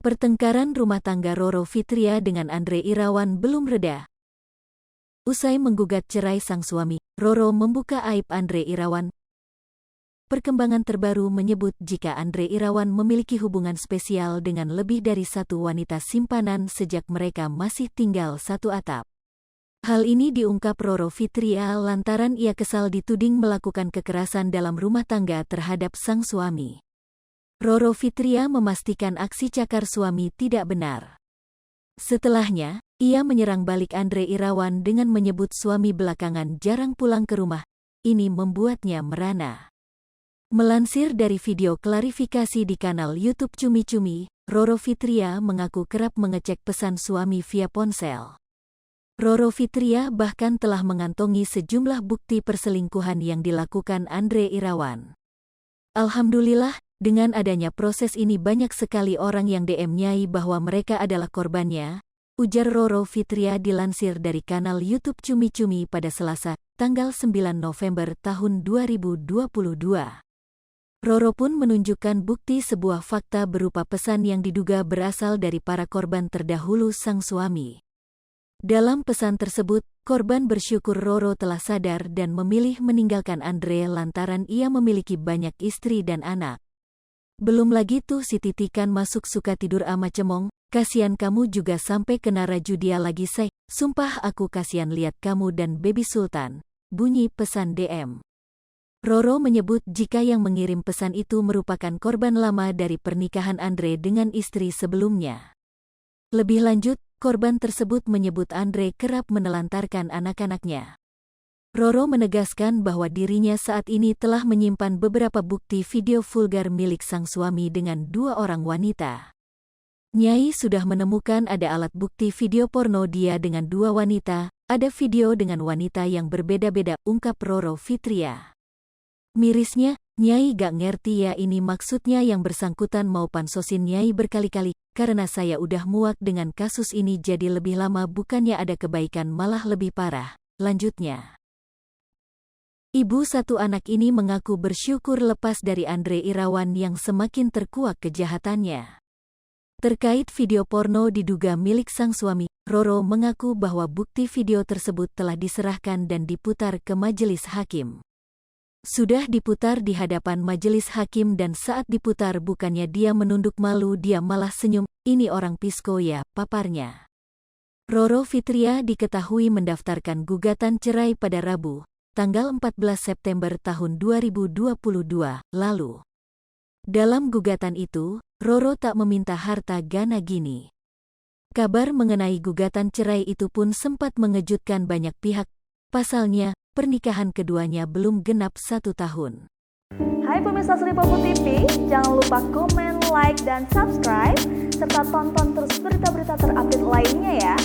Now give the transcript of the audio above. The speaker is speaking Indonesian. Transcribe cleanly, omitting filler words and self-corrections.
Pertengkaran rumah tangga Roro Fitria dengan Andre Irawan belum reda. Usai menggugat cerai sang suami, Roro membuka aib Andre Irawan. Perkembangan terbaru menyebut jika Andre Irawan memiliki hubungan spesial dengan lebih dari satu wanita simpanan sejak mereka masih tinggal satu atap. Hal ini diungkap Roro Fitria lantaran ia kesal dituding melakukan kekerasan dalam rumah tangga terhadap sang suami. Roro Fitria memastikan aksi cakar suami tidak benar. Setelahnya, ia menyerang balik Andre Irawan dengan menyebut suami belakangan jarang pulang ke rumah. Ini membuatnya merana. Melansir dari video klarifikasi di kanal YouTube Cumi Cumi, Roro Fitria mengaku kerap mengecek pesan suami via ponsel. Roro Fitria bahkan telah mengantongi sejumlah bukti perselingkuhan yang dilakukan Andre Irawan. Alhamdulillah, dengan adanya proses ini banyak sekali orang yang DM Nyai bahwa mereka adalah korbannya, ujar Roro Fitria dilansir dari kanal YouTube Cumi Cumi pada Selasa, tanggal 9 November tahun 2022. Roro pun menunjukkan bukti sebuah fakta berupa pesan yang diduga berasal dari para korban terdahulu sang suami. Dalam pesan tersebut, korban bersyukur Roro telah sadar dan memilih meninggalkan Andre lantaran ia memiliki banyak istri dan anak. Belum lagi tuh si titikan masuk suka tidur ama cemong, kasihan kamu juga sampai kena raju dia lagi say, sumpah aku kasihan lihat kamu dan baby sultan, bunyi pesan DM. Roro menyebut jika yang mengirim pesan itu merupakan korban lama dari pernikahan Andre dengan istri sebelumnya. Lebih lanjut, korban tersebut menyebut Andre kerap menelantarkan anak-anaknya. Roro menegaskan bahwa dirinya saat ini telah menyimpan beberapa bukti video vulgar milik sang suami dengan dua orang wanita. Nyai sudah menemukan ada alat bukti video porno dia dengan dua wanita, ada video dengan wanita yang berbeda-beda, ungkap Roro Fitria. Mirisnya, Nyai gak ngerti ya ini maksudnya yang bersangkutan mau pansosin Nyai berkali-kali, karena saya udah muak dengan kasus ini jadi lebih lama bukannya ada kebaikan malah lebih parah, lanjutnya. Ibu satu anak ini mengaku bersyukur lepas dari Andre Irawan yang semakin terkuak kejahatannya. Terkait video porno diduga milik sang suami, Roro mengaku bahwa bukti video tersebut telah diserahkan dan diputar ke majelis hakim. Sudah diputar di hadapan majelis hakim dan saat diputar bukannya dia menunduk malu dia malah senyum, ini orang pisko ya, paparnya. Roro Fitria diketahui mendaftarkan gugatan cerai pada Rabu, tanggal 14 September tahun 2022 lalu. Dalam gugatan itu, Roro tak meminta harta gana gini. Kabar mengenai gugatan cerai itu pun sempat mengejutkan banyak pihak. Pasalnya, pernikahan keduanya belum genap 1 tahun. Hai pemirsa Sri Popo TV, jangan lupa komen, like, dan subscribe, serta tonton terus berita-berita terupdate lainnya ya.